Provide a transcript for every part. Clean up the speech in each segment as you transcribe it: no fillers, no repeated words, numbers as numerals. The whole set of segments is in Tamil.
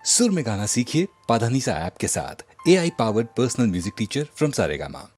सुर में गाना सीखिए पाधानीसा ऐप के साथ। AI powered personal music teacher from Saregama.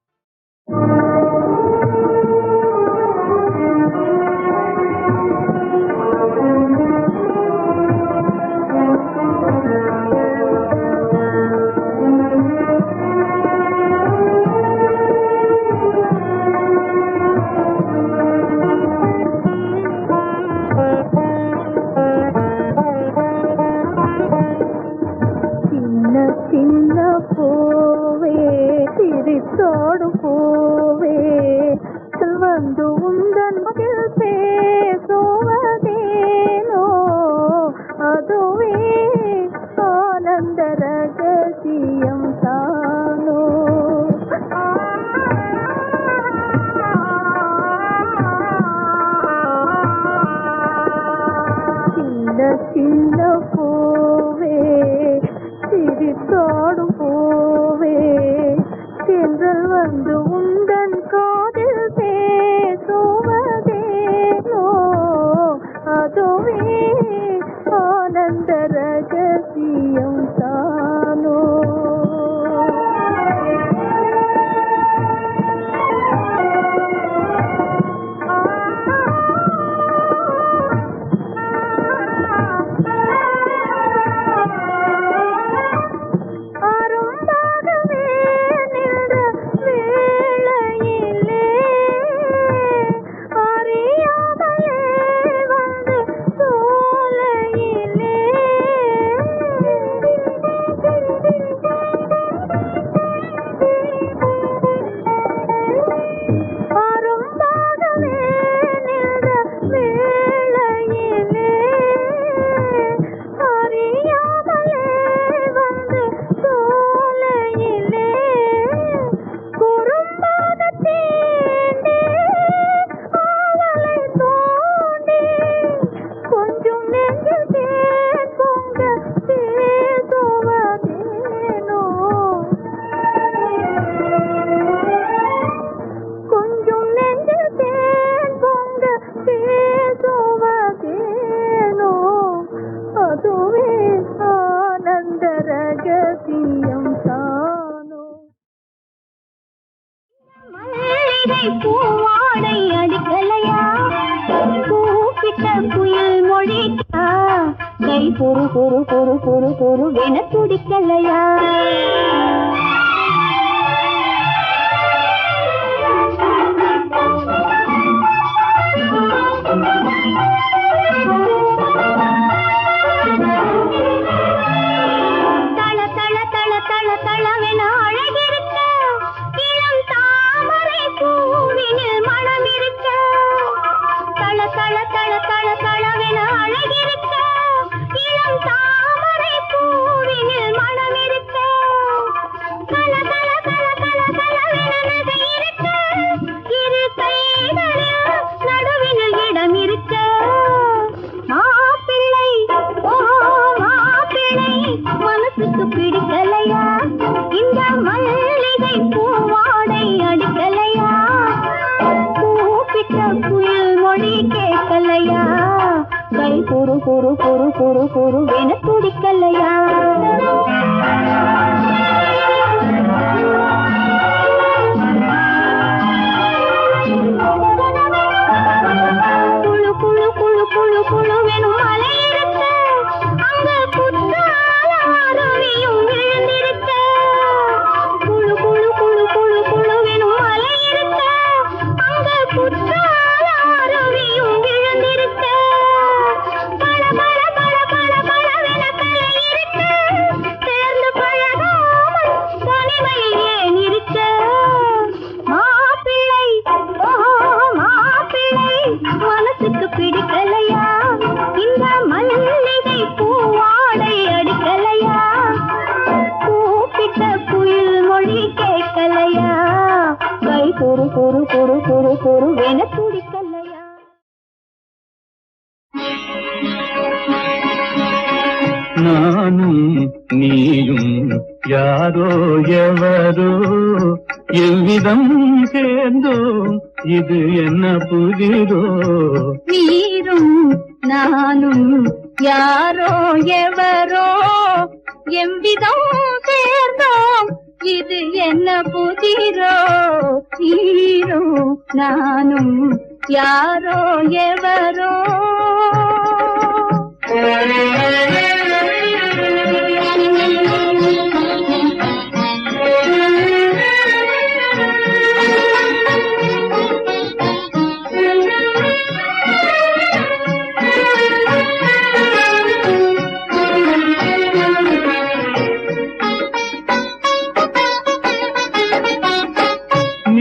நானும் நீயும் யாரோ எவரோ எவ்விதம் சேர்ந்தோம் இது என்ன புதிதோ நீரும் நானும் யாரோ எவரோ எவ்விதம் சேர்ந்தோம் இது என்ன புதிரோ நீரும் நானும் யாரோ எவரோ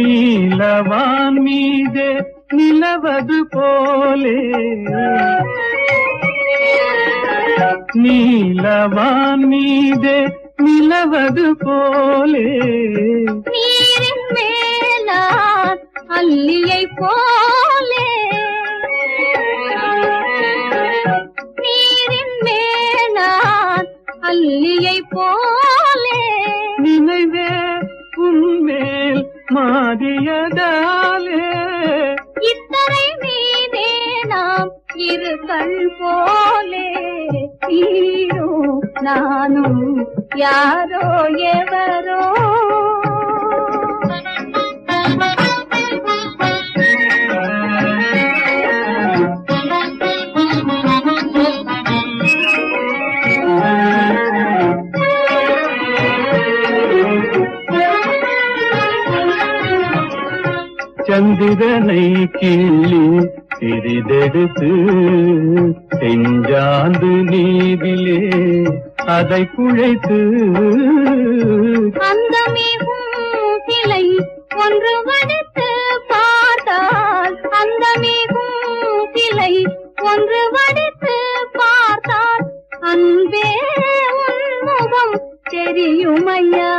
நீலவான் மீதே நிலவது போலே நீலவான் மீதே நிலவது போலே நீரின் மேலார் அல்லியை போலே நீரின் மேலார் அல்லியை போலே நினைவே உன்மேல் மாறியதாலே இத்தனை மீதே நாம் இரு கண் போலே நீரோ நானும் யாரோ எவரோ சந்திரனை கிள்ளி சிறிதெடுத்து செஞ்சாந்து நீதிலே அதை குழைத்து அந்த மிகும் சிலை ஒன்று வடித்து பார்த்தால் அந்த மிகும் சிலை ஒன்று வடித்து பார்த்தால் அன்பே உன்முகம் தெரியுமையா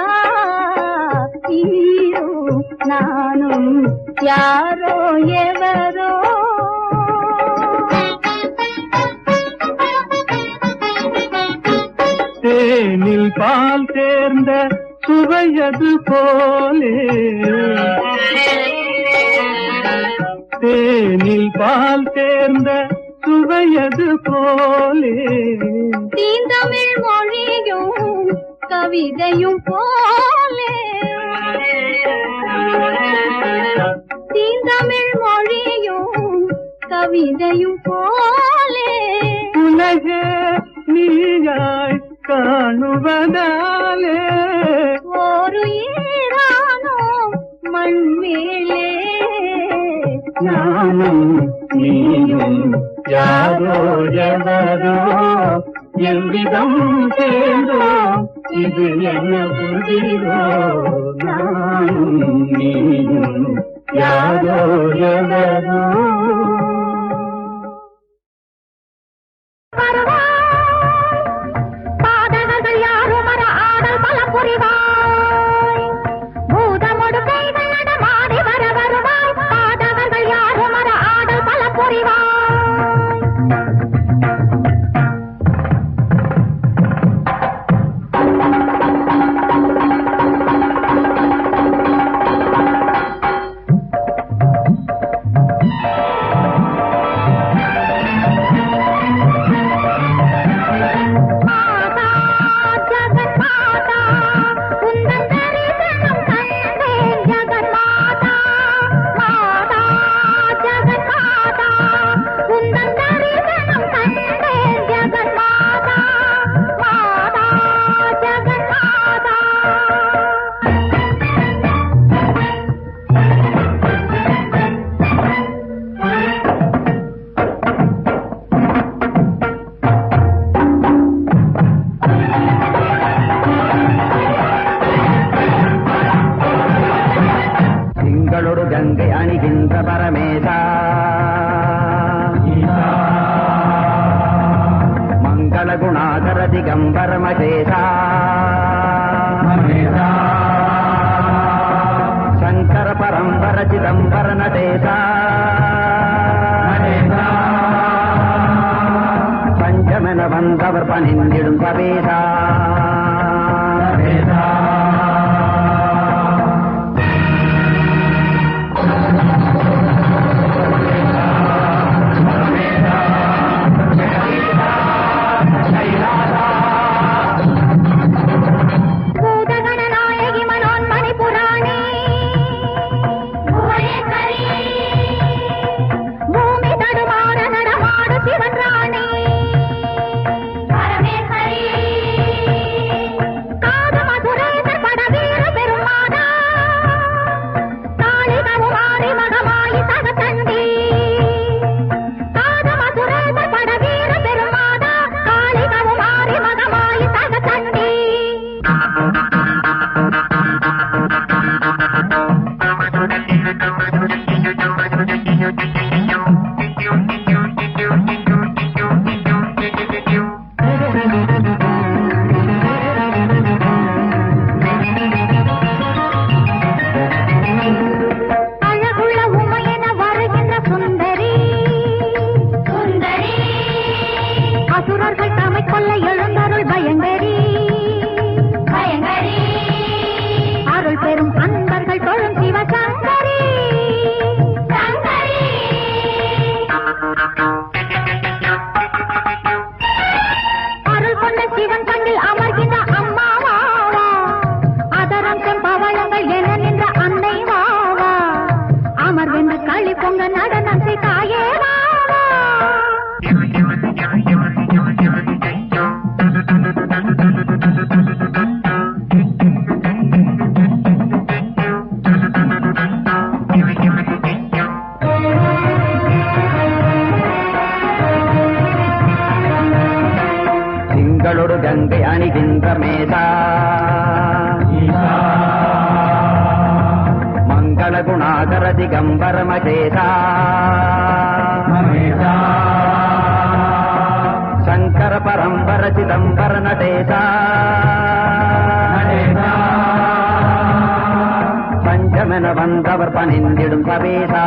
நீரோ நானும் யாரோ எவரோ தேனில் பால் சேர்ந்த சுவையது போலே தேனில் பால் சேர்ந்த சுவையது போலே தீந்தமிழ் மொழியும் கவிதையும் போலே தீந்தமிழ் மொழியும் கவிதையும் போலே உலகே நீயாய் காணுவதாலே ஒரு ஈரானோ மண்மேலே நானும் நீயும் யாரோ எவரோ எவ்விதம் சேர்ந்தோம் இது என்ன புதிரோ நானும் நீயும் யாரோ எவரோ பாதகர்கள் யாரும் மர ஆடல் பல புரிவாய் பூதமொடு கைகள் நடமாடி வர வருவாய் பாதகர்கள் யாரும் மர ஆடல் பல புரிவாய் கங்கை அணிகின்ற பரமேசா மங்கள குணாகர திகம்பர மகேசா சங்கர பரம்பர சிதம்பர நடேசா பஞ்சமென வந்தவர் பணிந்திடும் சபேசா அணிகின்ற மேதா மங்கள குணாகர திகம்பர மகேதா சங்கர பரம்பர சிதம்பர நடேசா பஞ்சமென வந்தவர் பணிந்திடும் சபேசா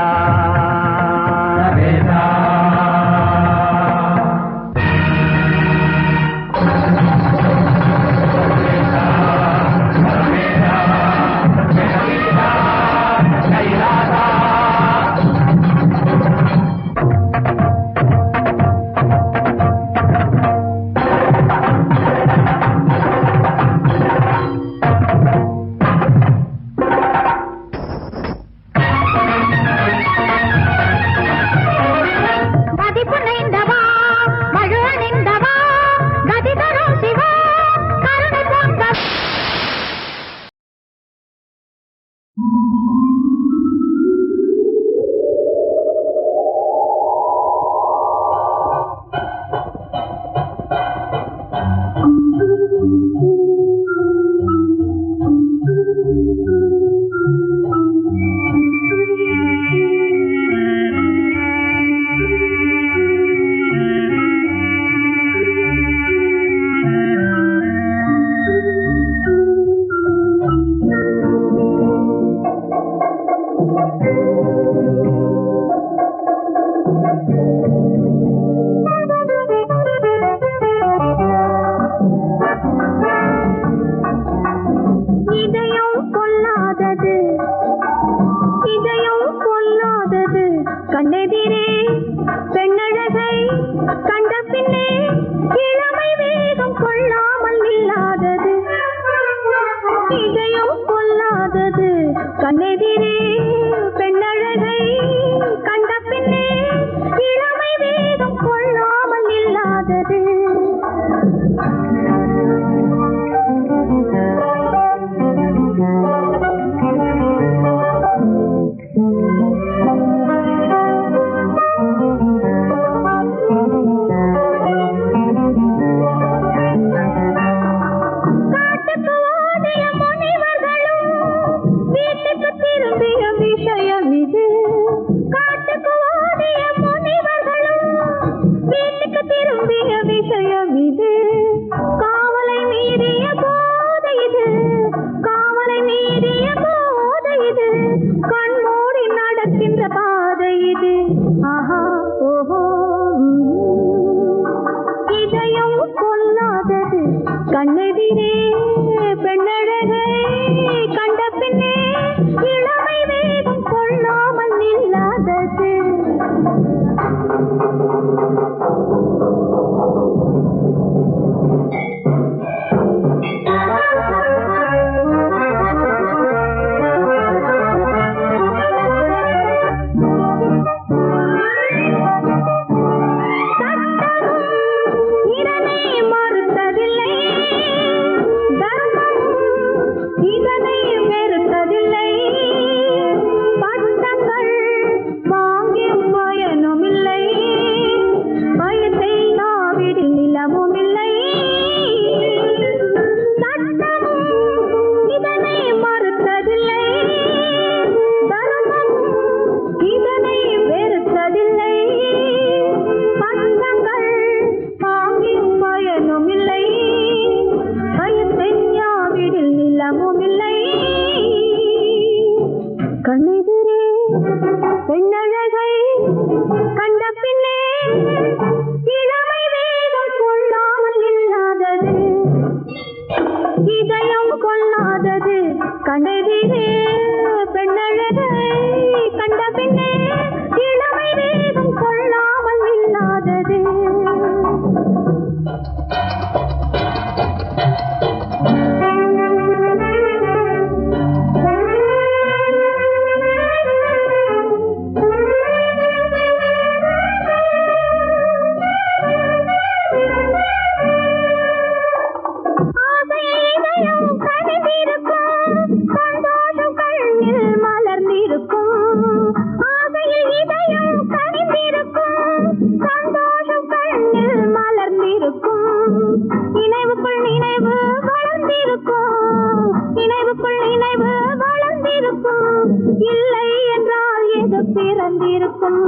நினைவுக்குள் நினைவு வளர்ந்திருக்கும், நினைவுக்குள் நினைவு வளர்ந்திருக்கும், இல்லை என்றால் எது பிறந்திருக்கும்.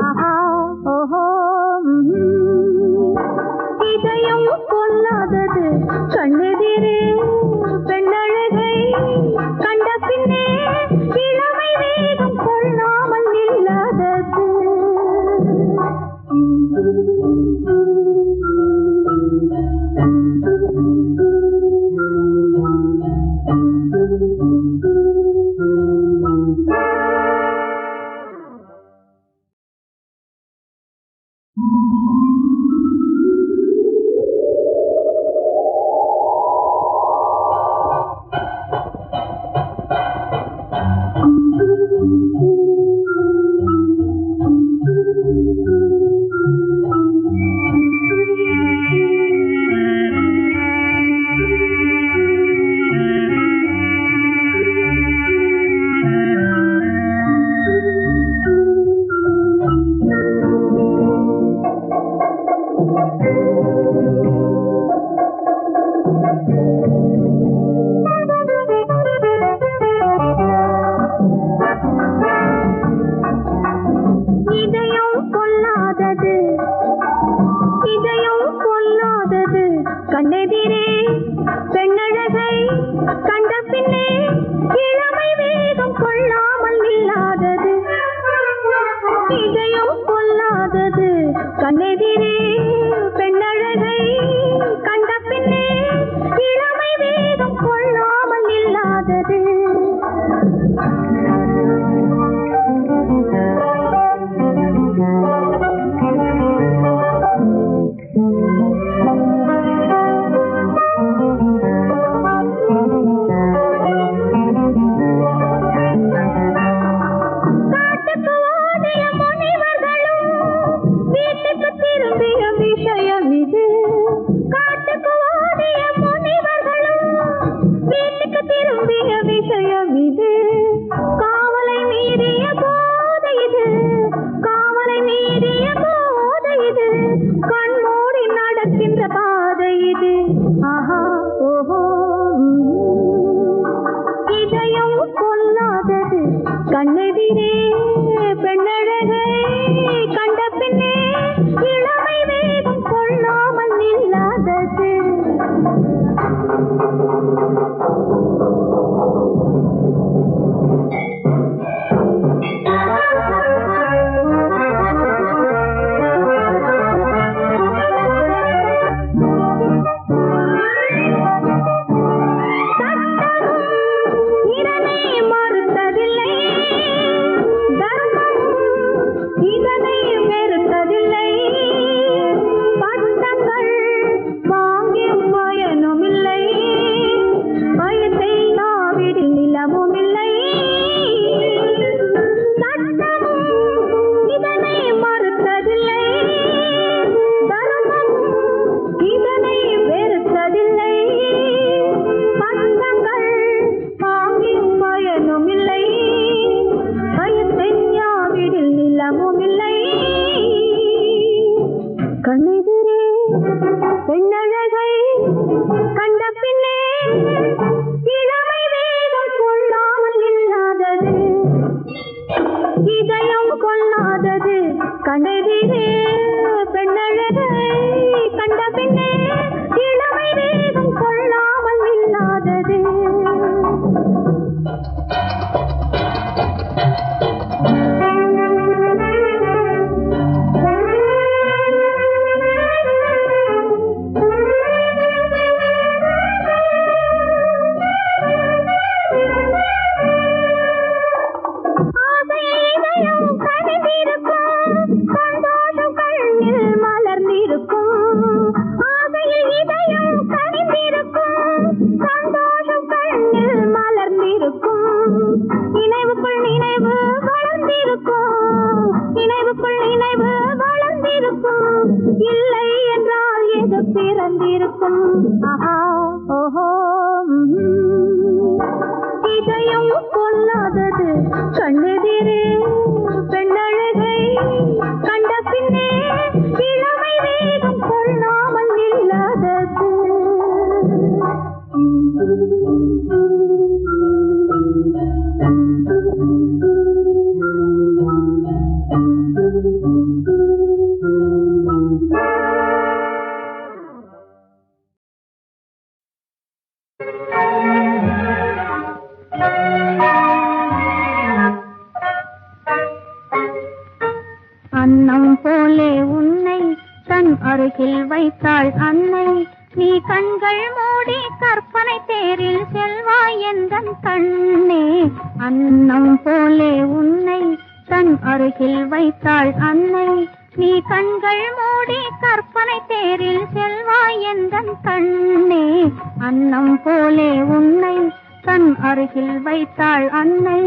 ஆஹா ஓஹோ இதயம் கொல்லாதது கண்ணெதிரே பெண்ணழகை கண்ட பின்னே இளமை வேகம் கொள்ளாமல் இல்லாதது. கண்ணெதிரே பெண்ணழகை கண்ட பின்னே இளமை வேகம் கொள்ளாமல் இல்லாதது. இதயம் கொல்லாதது கண்ணெதிரே பெண்ணழகை கண்ட பின்னே இளமை வேகம் கொள்ளாமல் இல்லாதது. அன்னம் போலே உன்னை தன் அருகில் வைத்தாள் அன்னை, நீ கண்கள் மூடி கற்பனை தேரில் செல்வாய் எந்தன் கண்ணே. அன்னம் போலே உன்னை தன் அருகில் வைத்தாள் அன்னை, நீ கண்கள் மூடி கற்பனை தேரில் செல்வாய் எந்தன் கண்ணே. அன்னம் போலே உன்னை தன் அருகில் வைத்தாள் அன்னை.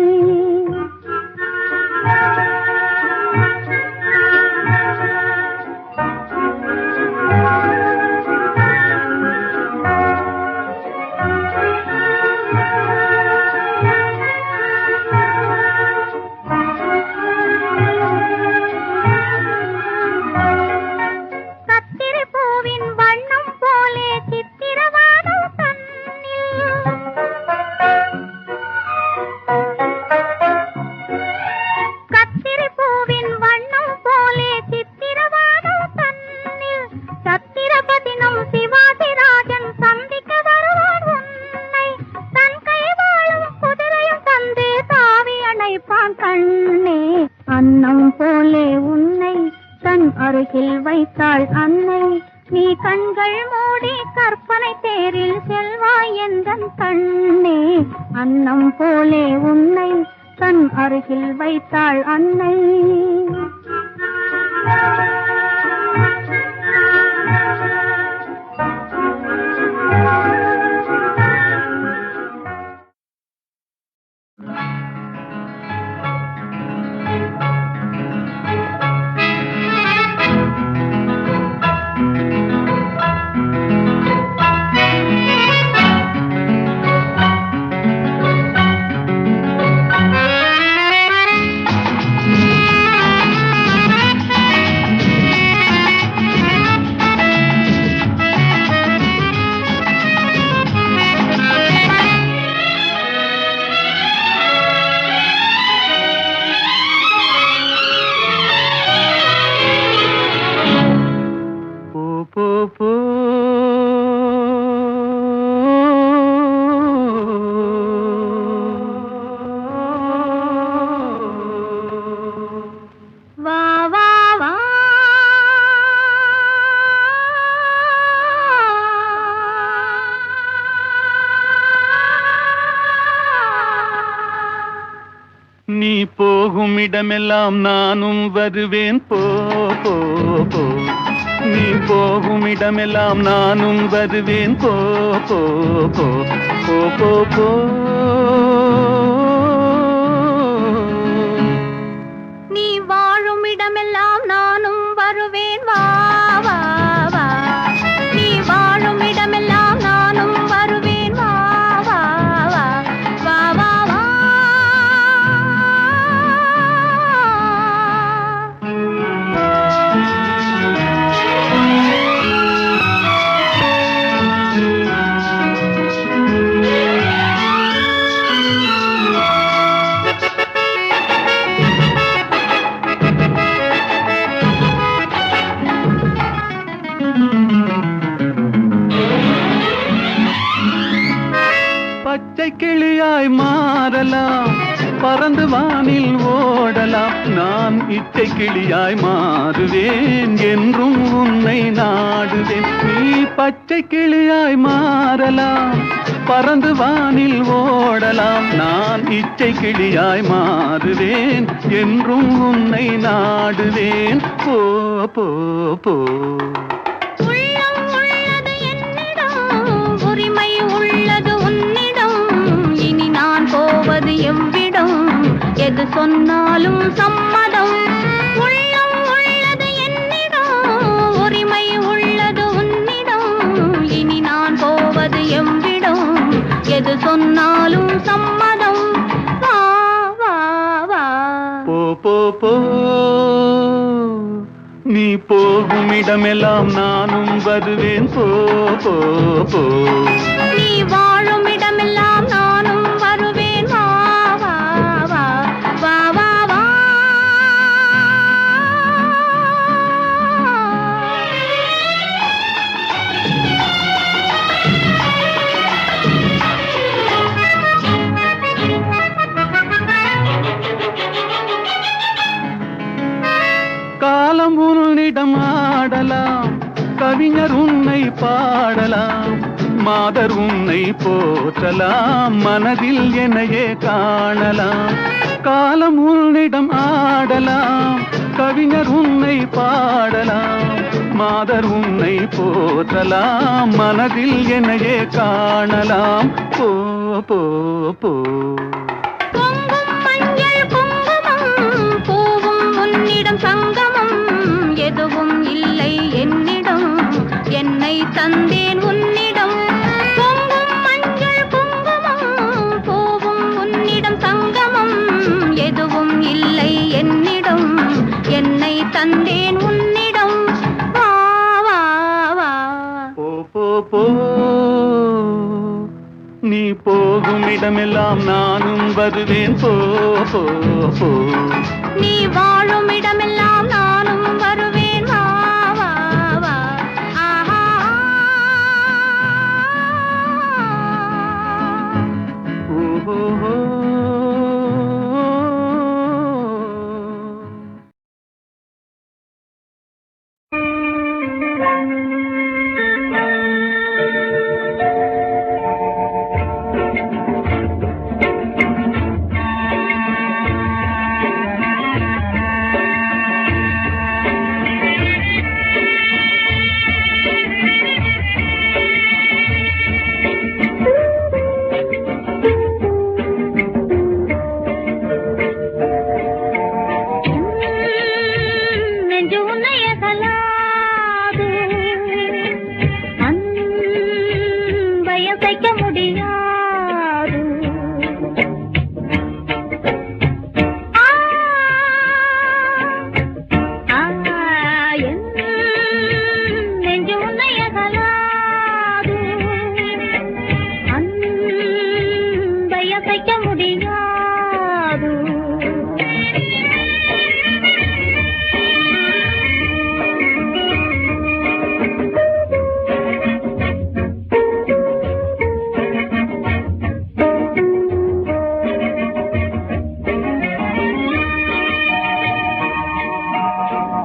அன்னம் போலே உன்னை தன் அருகில் வைத்தாள் அன்னை, நீ கண்கள் மூடி கற்பனை தேரில் செல்வாய் எந்தன் கண்ணே. அன்னம் போலே உன்னை தன் அருகில் வைத்தாள் அன்னை. நீ போகும் இடமெல்லாம் நானும் வருவேன் போ போ போ. நீ போகும் இடமெல்லாம் நானும் வருவேன் போ போ போ போ போ போ. நீ வாழும் இடமெல்லாம் நானும் வருவேன் வா வா வா. நீ வாழும் இடமெல்லாம் நானும் வருவேன் வா வா வா வா வா வா. பச்சை கிளியாய் மாறலாம், பறந்து வானில் ஓடலாம். நான் இச்சை கிளியாய் மாறுவேன், என்றும் உன்னை நாடுவேன். நீ பச்சை கிளியாய் மாறலாம், பறந்து வானில் ஓடலாம். நான் இச்சை கிளியாய் மாறுவேன், என்றும் உன்னை நாடுவேன். போ போ போ. உள்ளம் உள்ளது என்னிடம், உரிமை உள்ளது உன்னிடம். இனி நான் போவது எவ்விடம், எது சொன்னாலும் சம்மதம். உள்ளம் உள்ளது என்னிடம், உரிமை உள்ளது உன்னிடம். இனி நான் போவது எவ்விடம், எது சொன்னாலும் சம்மதம். வா வா வா. போ போ போ. நீ போகும் இடமெல்லாம் நானும் வருவேன் போ போ போ. நீ வாழும் கவிஞர் உன்னை பாடலாம், மாதர் உன்னை போற்றலாம், மனதில் என்னையே காணலாம். காலம் உன்னிடம் ஆடலாம், கவிஞர் உன்னை பாடலாம், மாதர் உன்னை போற்றலாம், மனதில் என்னையே காணலாம். போ போ போ பொங்கும் மஞ்சள் குங்குமம், பூவும் உன்னிடம் சங்கமம், எதுவும் இல்லை என்னிடம், என்னை தந்தேன் உன்னிடம். பொங்கும் மஞ்சள் குங்குமம், பூவும் உன்னிடம் சங்கமம், எதுவும் இல்லை என்னிடம், என்னை தந்தேன் உன்னிடம். வா வா வா போ போ போ நீ போகும் இடமெல்லாம் நானும் வருவேன். போ போ போ நீ வாழும் இடமெல்லாம் நானும் வருவேன். வா வா வா ஆஹா ஓஹோ நெஞ்சு உன்னை அகலாது, அன்பை அசைக்க முடியாது. என் நெஞ்சு உன்னை அகலாது, அன்பை அசைக்க முடியாது.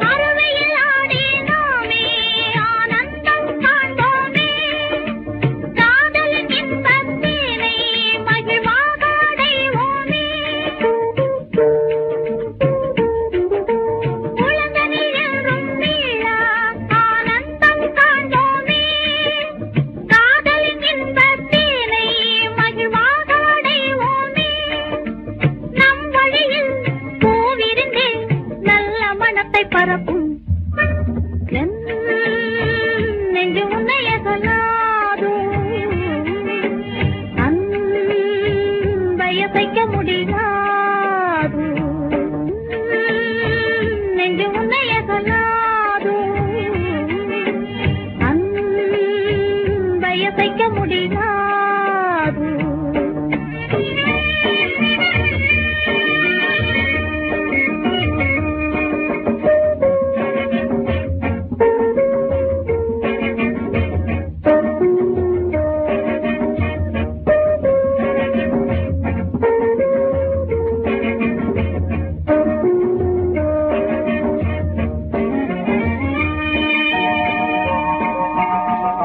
அருவியில் ஆடினோமே, ஆனந்தம் காண்போமே, காதலின் இன்பத்தினை மகிழ்வாக அடைவோமே. உலகனில் என்றும் மீளா ஆனந்தம் காண்போமே, காதலின் இன்பத்தினை மகிழ்வாக அடைவோமே. நம் வழியில் பூவிருந்தே நல்ல மனத்தை பரப்பும், என் நெஞ்சு உன்னை அகலாது, அன்பை அசைக்க முடியாது. நெஞ்சு உன்னை அகலாது, அன்பை அசைக்க முடியாது.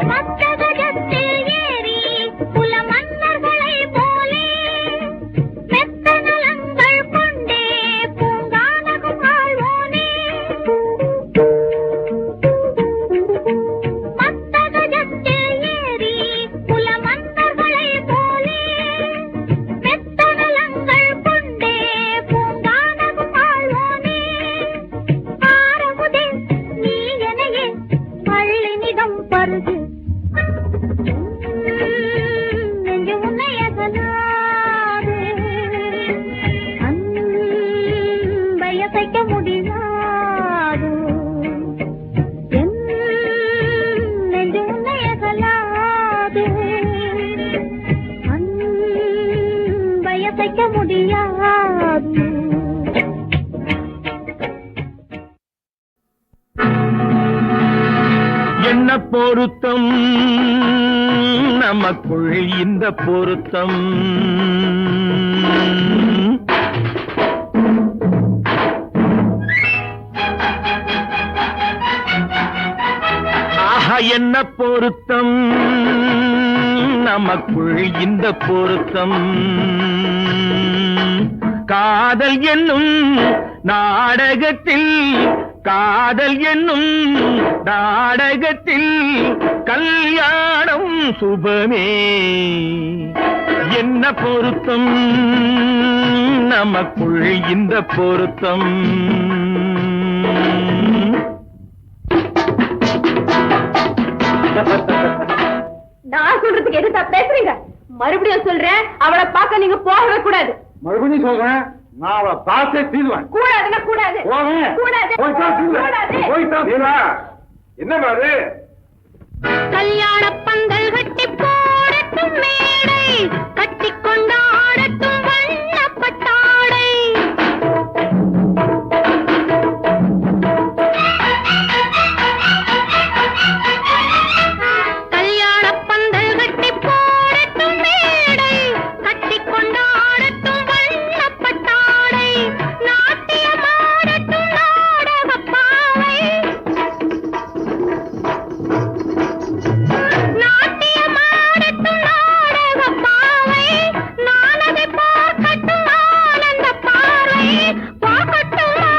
மத்தகஜத்தில் ஏறி குல மன்னர்களைப் போலே, மெத்த நலங்கள் கொண்டே பூங்கானகம் ஆழ்வோனே. மத்தகஜத்தில் ஏறி குல மன்னர்களைப் போலே, மெத்த நலங்கள் கொண்டே பூங்கானகம் ஆழ்வோனே. ஆரமுதே நீ எனையே பள்ளினிடம் பருகு, நெஞ்சு உன்னை அகலாது, அன்பை அசைக்க முடியாது. என் நெஞ்சு உன்னை அகலாது, அன்பை அசைக்க முடியாது. என்ன பொருத்தம் நமக்குள் இந்த பொருத்தம், ஆஹா என்ன பொருத்தம் நமக்குள் இந்த பொருத்தம் காதல் என்னும் நாடகத்தில் காதல் என்னும் நாடகத்தில் கல்யாணம் சுபமே என்ன பொருத்தம் நமக்குள் இந்த பொருத்தம் நான் சொல்றதுக்கு எது பேசுறீங்க மறுபடியும் சொல்றேன் அவளை பார்க்க நீங்க போகவே கூடாது மறுபடியும் சொல்றேன் நான் அவளை பார்த்தே தீர்வேன் கூடாதுன்னா கூடாது போவேன் கூடாது கூடாது என்ன பாரு கல்யாண பந்தல் கட்டி போடட்டும் மேடை கட்டி கொண்டாடட்டும் வண்ணப்பட்டாடை கல்யாண பந்தல் கட்டி போடட்டும் மேடை கட்டி கொண்டாடட்டும் வண்ணப்பட்டாடை நாட்டியமாடட்டும் நாடகப்பாவை நாட்டியமாடட்டும் நாடகப்பாவை நான் அதை பார்க்கட்டும் ஆனந்த பார்வை பார்க்கட்டுமா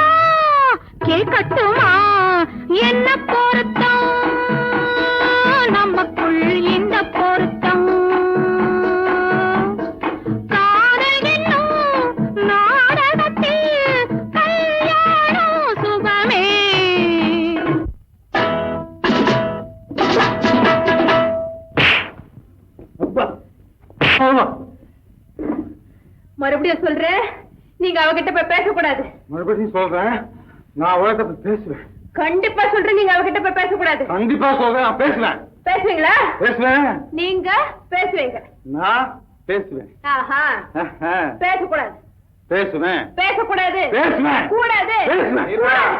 கேட்கட்டுமா என்ன பொருத்தம் நமக்குள் இந்த பொருத்தம் காதல் என்னும் நாடகத்தில் கல்யாணம் சுகமே மறுபடியும் சொல்றேன் நீங்க அவகிட்ட போய் பேசக்கூடாது மறுபடியும் சொல்றேன் நான் அவளை பேசுவேன் கண்டிப்பா சொல்றேன் நீங்க அவகிட்ட போய் பேசக்கூடாது கண்டிப்பா சொல்றேன் நான் பேசுவேன் பேசுவீங்களா பேசுவேன் நீங்க பேசுவீங்க நான் பேசுவேன் ஆஹா பேசக்கூடாது பேசுவேன் பேசக்கூடாது பேசுவேன் கூடாது பேசுவேன்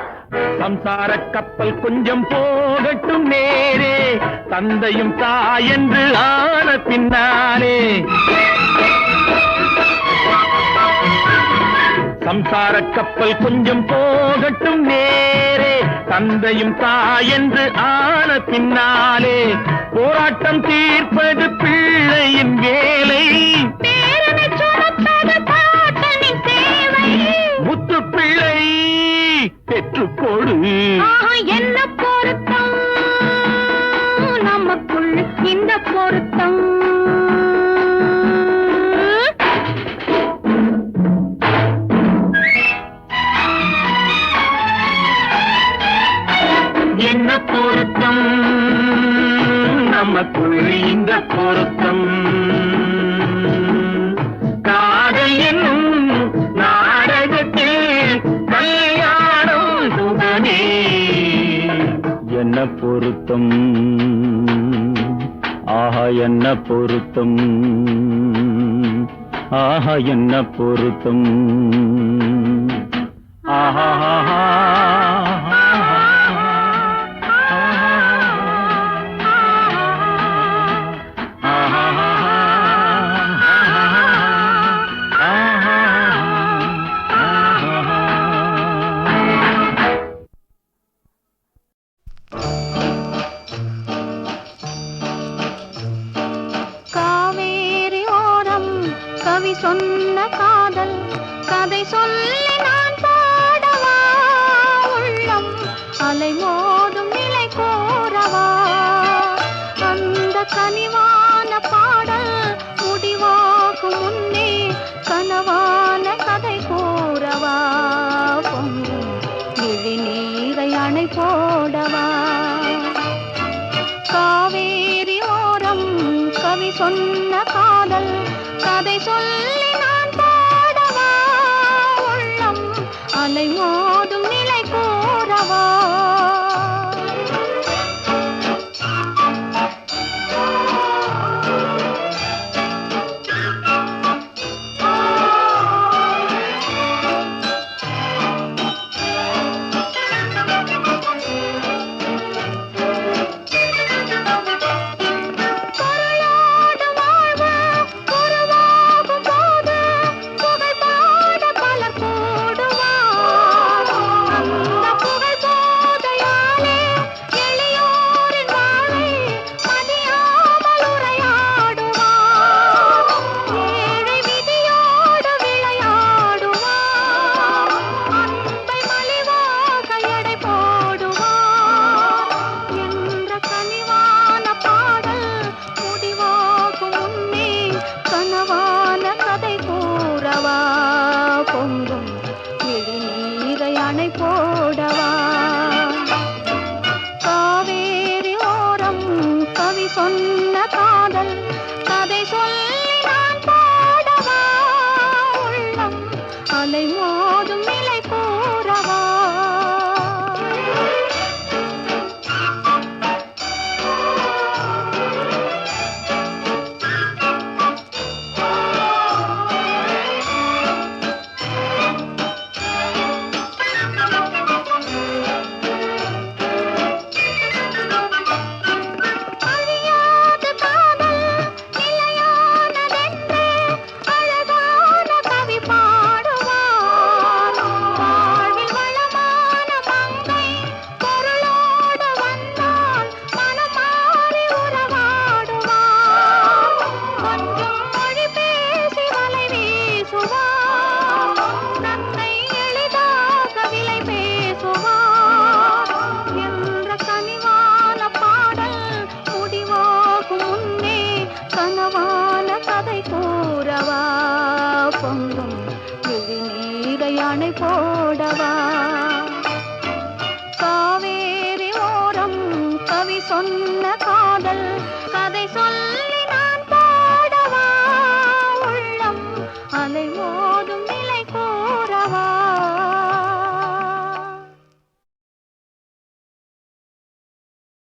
சம்சார கப்பல் கொஞ்சம் போகட்டும் நேரே தந்தையும் தாயென்று ஆன பின்னாலே சம்சார கப்பல் கொஞ்சம் போகட்டும் நேரே தந்தையும் தாயென்று ஆன பின்னாலே போராட்டம் தீர்ப்பது பிள்ளையின் வேலை பேரனை சுமப்பது பாட்டனின் சேவை முத்து பிள்ளை பெற்றுக்கொடு ஆஹா, என்ன பொருத்தம் நமக்குள் இந்த பொருத்தம் என்ன பொருத்தம் நமக்குள் இந்த பொருத்தம் காதல் என்னும் நாடகத்தில் கல்யாணம் சுகமே என்ன பொருத்தம் ஆஹா என்ன பொருத்தம் ஆஹா என்ன பொருத்தம் ஆஹா காவேரி ஓரம் கவி சொன்ன காதல் கதை சொல்லி நான் பாடவா உள்ளம் அலை மோதும் நிலை கோரவா அந்த கனிவான பாடல் முடிவாகும் முன்னே கனவான கதை கூறவா பொங்கும் விழி நீரை அணை போடவா காவேரி ஓரம் கவி சொன்ன காதல் கதை சொல்லி நான் பாடவா உள்ளம் அலை மோதும் நிலை கூறவா அணை போடவா காவேரி ஓரம் கவி சொன்ன காதல் கதை சொல்லி நான் பாடவா உள்ளம் அலை